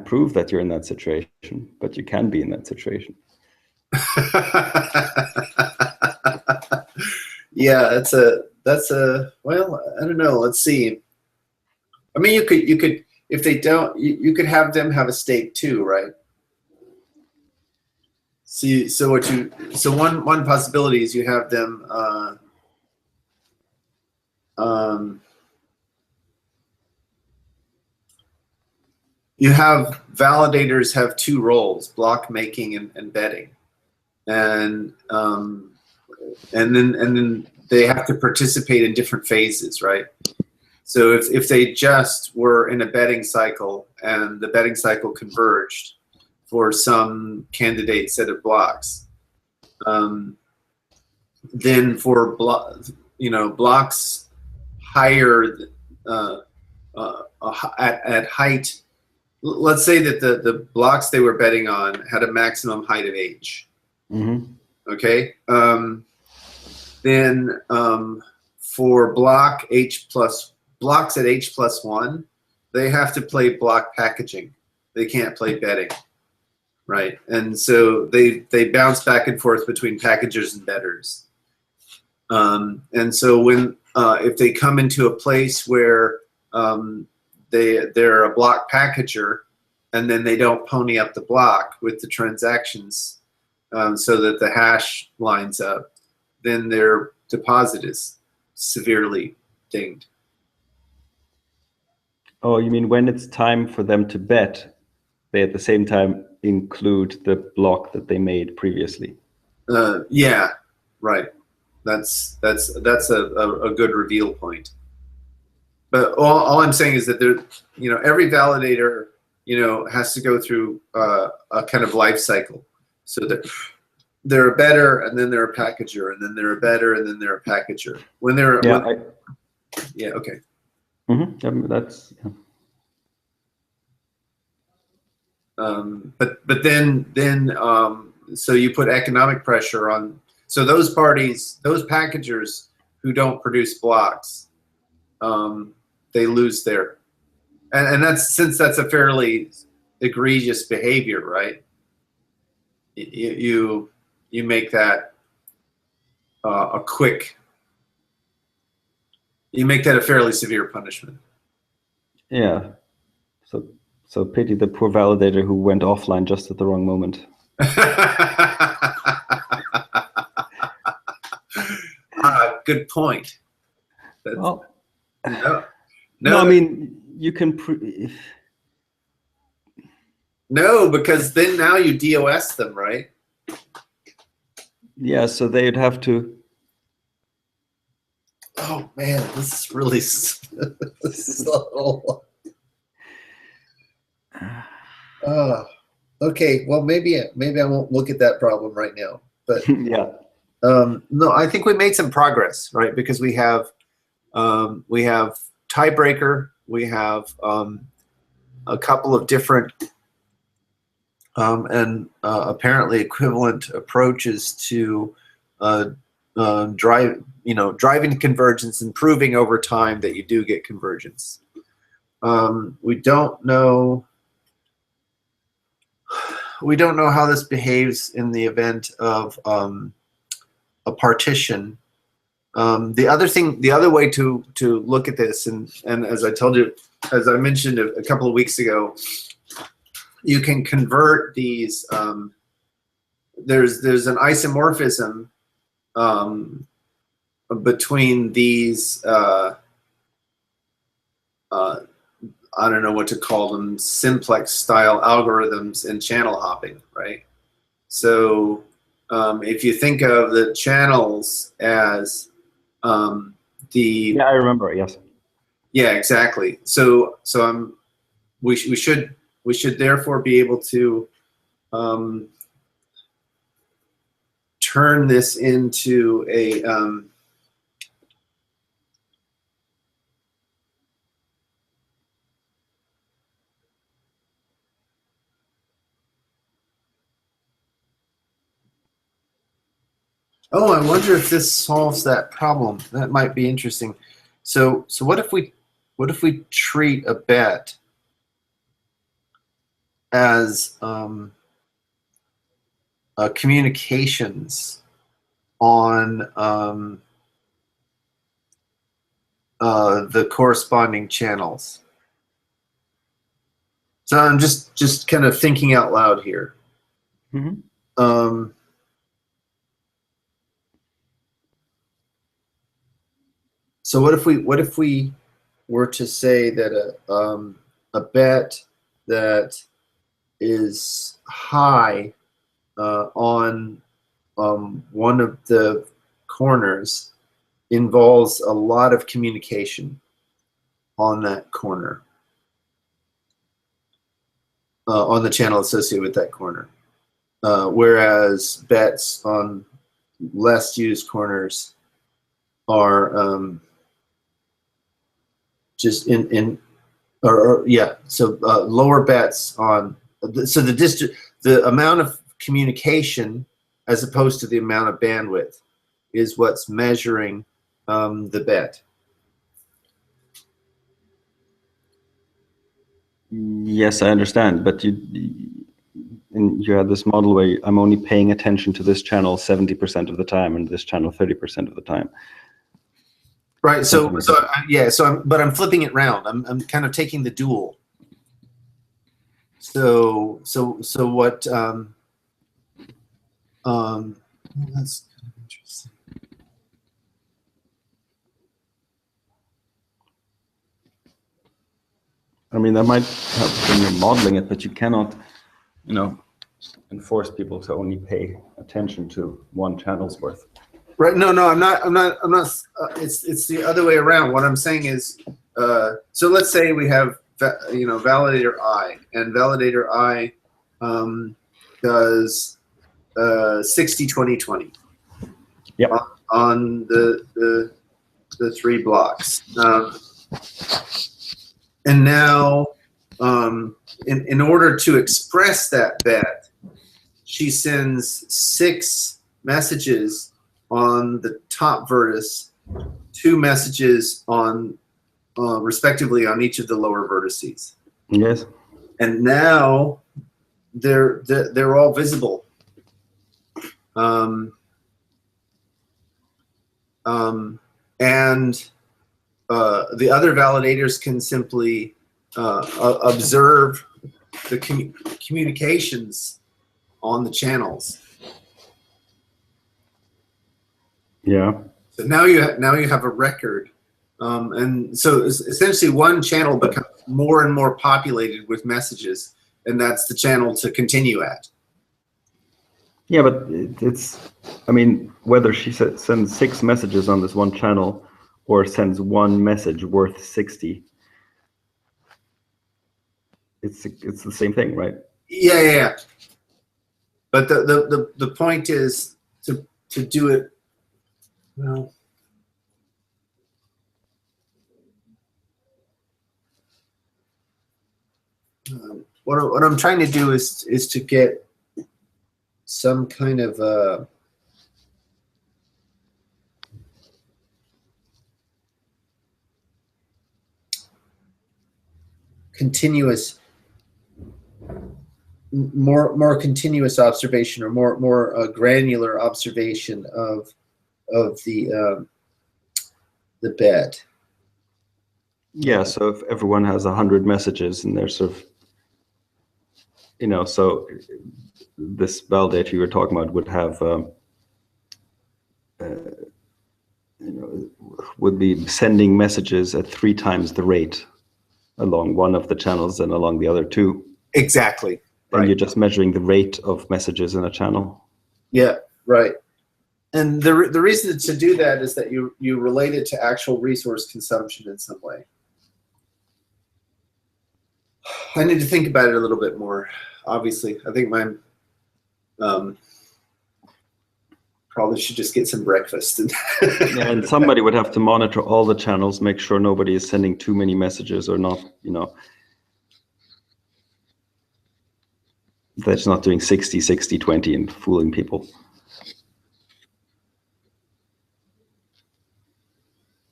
A: prove that you're in that situation, but you can be in that situation.
B: Yeah, that's a well, I don't know. Let's see. I mean, you could if they don't, you could have them have a stake too, right? See, so one possibility is you have them. You have validators have two roles: block making and betting. And and then they have to participate in different phases, right? So if they just were in a betting cycle and the betting cycle converged for some candidate set of blocks, then for blocks higher at height, let's say that the blocks they were betting on had a maximum height of h.
A: Mm-hmm.
B: Okay. Then for blocks at h+1, they have to play block packaging. They can't play betting, right? And so they bounce back and forth between packagers and bettors. And so when if they come into a place where they're a block packager, and then they don't pony up the block with the transactions so that the hash lines up, then their deposit is severely dinged.
A: Oh, you mean when it's time for them to bet, they at the same time include the block that they made previously?
B: Yeah, right. That's a good reveal point. But all I'm saying is that there, every validator, has to go through a kind of life cycle. So that they're a bettor, and then they're a packager, and then they're a bettor, and then they're a packager. When they're yeah, okay.
A: Mm-hmm. That's. Yeah.
B: But then so you put economic pressure on. So those parties, those packagers who don't produce blocks, they lose their, and since that's a fairly egregious behavior, right? You make that you make that a fairly severe punishment.
A: Yeah. So pity the poor validator who went offline just at the wrong moment.
B: Good point.
A: Well,
B: no,
A: I mean, you can.
B: No, because then now you DOS them, right?
A: Yeah, so they'd have to.
B: Oh man, this is really slow. Okay, well maybe I won't look at that problem right now, but
A: yeah.
B: No, I think we made some progress, right? Because we have tiebreaker, we have a couple of different and apparently equivalent approaches to driving convergence and proving over time that you do get convergence. We don't know how this behaves in the event of a partition. The other way to look at this, and as I told you, as I mentioned a couple of weeks ago, you can convert these. There's an isomorphism between these. I don't know what to call them, simplex style algorithms and channel hopping, right? So if you think of the channels as
A: Yeah, I remember. Yes.
B: Yeah, exactly. So we should therefore be able to turn this into a oh, I wonder if this solves that problem. That might be interesting. So what if we treat a bet as communications on the corresponding channels? So I'm just kind of thinking out loud here.
A: Mm-hmm.
B: So what if we were to say that a bet that is high on one of the corners involves a lot of communication on that corner, on the channel associated with that corner. Whereas bets on less used corners are just lower bets on, so the amount of communication as opposed to the amount of bandwidth is what's measuring the bet.
A: Yes, I understand, but you had this model where I'm only paying attention to this channel 70% of the time and this channel 30% of the time.
B: Right. But I'm flipping it round. I'm kind of taking the dual. So what? That's kind of interesting.
A: I mean, that might help when you're modeling it, but you cannot, enforce people to only pay attention to one channel's worth.
B: Right. No, I'm not. It's the other way around. What I'm saying is, so let's say we have, validator I, and validator I does 60-20-20.
A: Yep.
B: On the 3 blocks. And now, in order to express that bet, she sends 6 messages on the top vertex, 2 messages on, respectively, on each of the lower vertices.
A: Yes.
B: And now they're all visible. And the other validators can simply observe the communications on the channels.
A: Yeah.
B: So now you have a record, and so essentially one channel becomes more and more populated with messages, and that's the channel to continue at.
A: Yeah, but I mean, whether she sends 6 messages on this one channel or sends 1 message worth 60, it's the same thing, right?
B: Yeah. But the point is to do it. Well, what I'm trying to do is to get some kind of continuous, more continuous observation, or more granular observation of the bet.
A: Yeah. So if everyone has 100 messages and they're sort of, so this validator you were talking about would have, would be sending messages at 3 times the rate along one of the channels and along the other 2.
B: Exactly.
A: And
B: right.
A: You're just measuring the rate of messages in a channel.
B: Yeah, right. And the reason to do that is that you relate it to actual resource consumption in some way. I need to think about it a little bit more. Obviously, I think my probably should just get some breakfast.
A: Yeah, and somebody would have to monitor all the channels, make sure nobody is sending too many messages or not, that's not doing 60-60-20 and fooling people.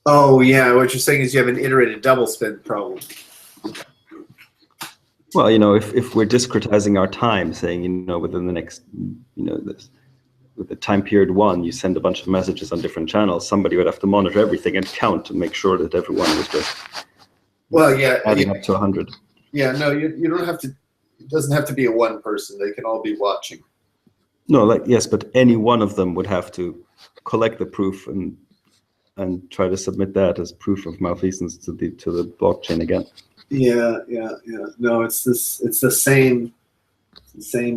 B: Oh yeah, what you're saying is you have an iterated double spend problem.
A: Well, if we're discretizing our time, saying, within the next, with the time period 1, you send a bunch of messages on different channels, somebody would have to monitor everything and count and make sure that everyone was just adding up to 100.
B: Yeah, no, you don't have to, it doesn't have to be a one person. They can all be watching.
A: No, yes, but any one of them would have to collect the proof and try to submit that as proof of malfeasance to the blockchain again.
B: Yeah. No, it's the same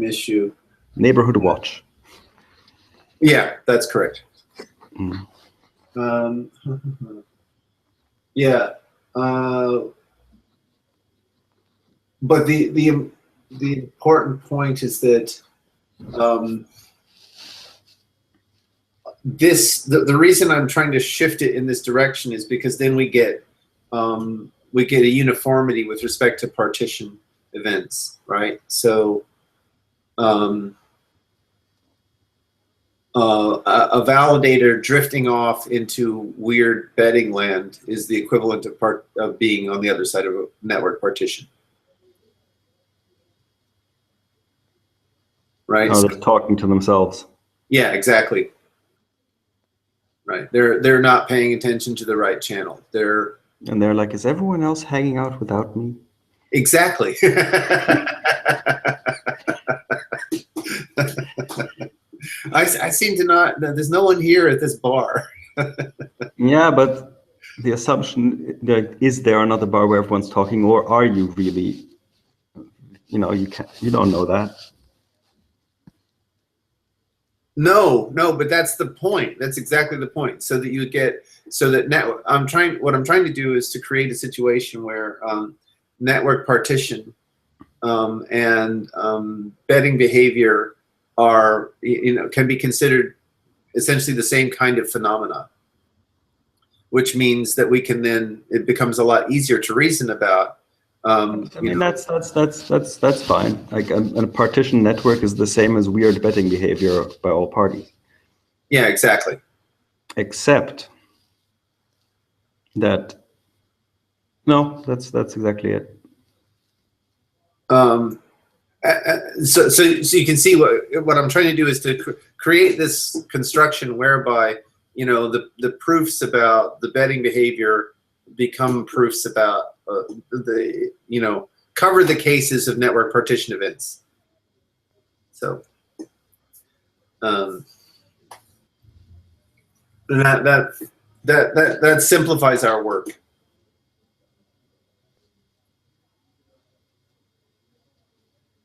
B: issue.
A: Neighborhood watch.
B: Yeah, that's correct.
A: Mm.
B: Yeah. But the important point is that the reason I'm trying to shift it in this direction is because then we get a uniformity with respect to partition events, right? So a validator drifting off into weird betting land is the equivalent of being on the other side of a network partition, right?
A: Oh, they're talking to themselves.
B: Yeah, exactly. Right. They're not paying attention to the right channel. They're
A: like, is everyone else hanging out without me?
B: exactly. I seem to not. There's no one here at this bar.
A: Yeah, but the assumption that is there another bar where everyone's talking, or are you really? You don't know that.
B: No, but that's the point. That's exactly the point. So that network. What I'm trying to do is to create a situation where network partition and betting behavior can be considered essentially the same kind of phenomena, which means that it becomes a lot easier to reason about.
A: That's fine. Like a partition network is the same as weird betting behavior by all parties.
B: Yeah, exactly.
A: Except that, no, that's exactly it.
B: So you can see what I'm trying to do is to create this construction whereby the proofs about the betting behavior become proofs about cover the cases of network partition events. So that simplifies our work.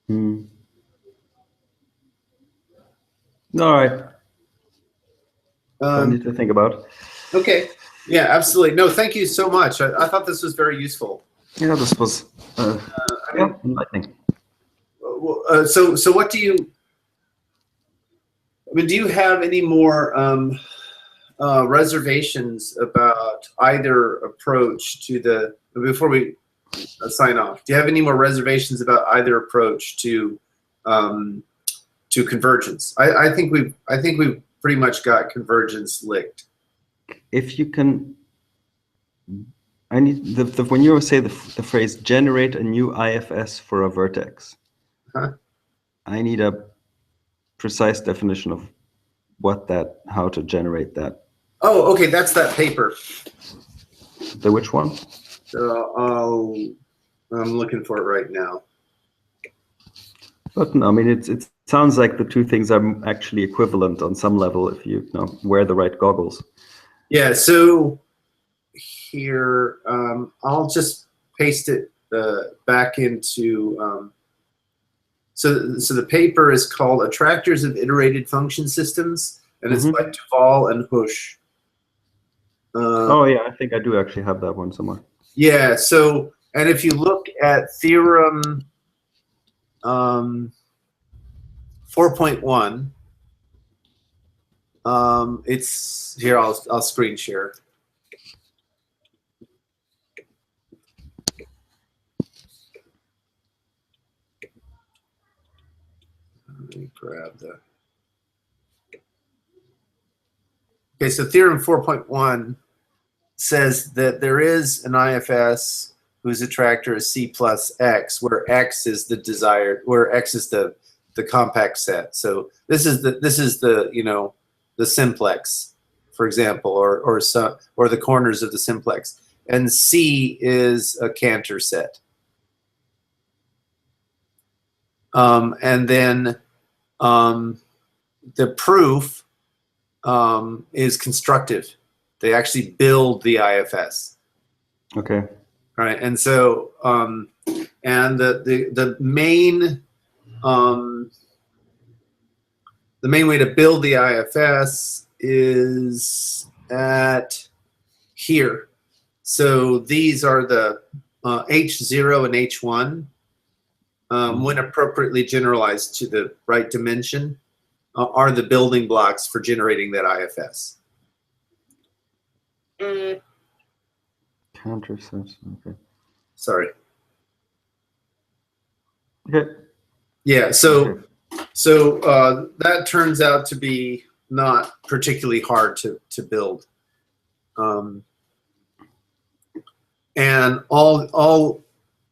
A: All right. I need to think about.
B: Okay. Yeah, absolutely. No, thank you so much. I thought this was very useful.
A: Yeah, this was enlightening.
B: So what do you? Do you have any more reservations about either approach to the? Before we sign off, do you have any more reservations about either approach to convergence? I think we've pretty much got convergence licked.
A: If you can, I need when you say the phrase generate a new IFS for a vertex.
B: Huh?
A: I need a precise definition of how to generate that.
B: Oh, okay, that's that paper.
A: The which one?
B: I'm looking for it right now.
A: But no, it sounds like the two things are actually equivalent on some level if you wear the right goggles.
B: Yeah, so here, I'll just paste it back into, so the paper is called Attractors of Iterated Function Systems, and it's by Duval and Husch.
A: Oh yeah, I think I do actually have that one somewhere. Yeah,
B: so, and if you look at theorem 4.1, it's here. I'll screen share. Let me grab the. Okay, so theorem 4.1 says that there is an IFS whose attractor is C plus X, where X is the desired, where X is the compact set. So this is the the simplex, for example, or the corners of the simplex, and C is a Cantor set. And then the proof is constructive. They actually build the IFS.
A: Okay.
B: All right, and so and the main way to build the IFS is at here. So these are the H0 and H1 when appropriately generalized to the right dimension are the building blocks for generating that IFS.
A: Countercepts. Okay.
B: Sorry.
A: Okay.
B: Yeah. So that turns out to be not particularly hard to build. And all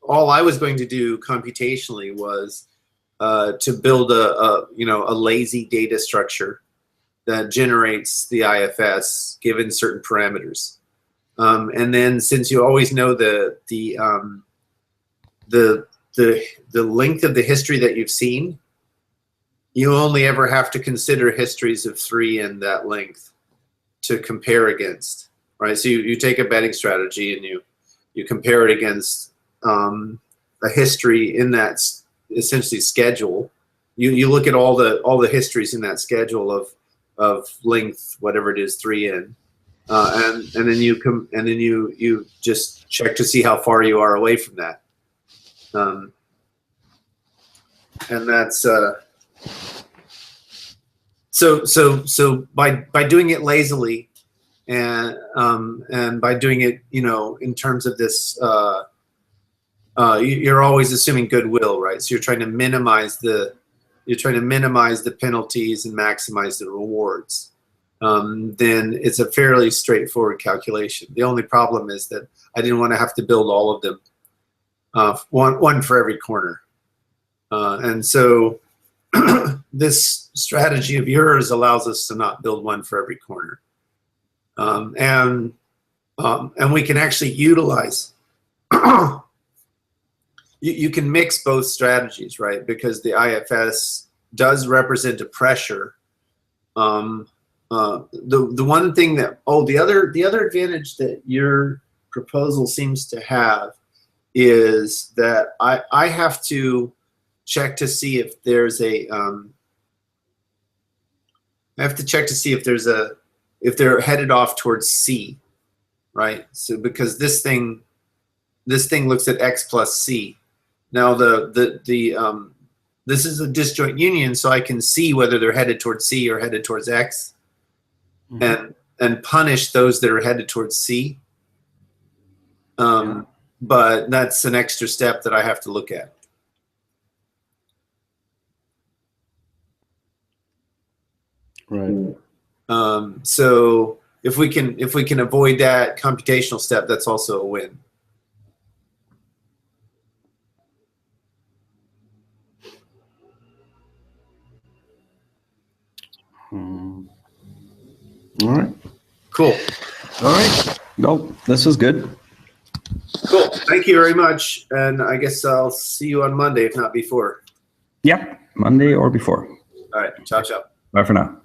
B: I was going to do computationally was to build a lazy data structure that generates the IFS given certain parameters. And then since you always know the length of the history that you've seen, you only ever have to consider histories of 3 in that length to compare against, right? So you take a betting strategy and you compare it against a history in that essentially schedule. You look at all the histories in that schedule of length, whatever it is, 3 in, and then you just check to see how far you are away from that, and that's so by doing it lazily and by doing it in terms of this. You're always assuming goodwill, right? So you're trying to minimize the penalties and maximize the rewards. Then it's a fairly straightforward calculation. The only problem is that I didn't want to have to build all of them, one for every corner. And so this strategy of yours allows us to not build one for every corner. And we can actually utilize you can mix both strategies, right? Because the IFS does represent a pressure. The one thing that the other advantage that your proposal seems to have is that I have to check to see if there's a if they're headed off towards C, right? So because this thing looks at X plus C. Now this is a disjoint union, so I can see whether they're headed towards C or headed towards X, and punish those that are headed towards C. But that's an extra step that I have to look at.
A: Right.
B: So if we can avoid that computational step, that's also a win.
A: All right.
B: Cool.
A: All right. No, this was good.
B: Cool. Thank you very much. And I guess I'll see you on Monday, if not before.
A: Yep. Monday or before.
B: All right. Ciao, ciao.
A: Bye for now.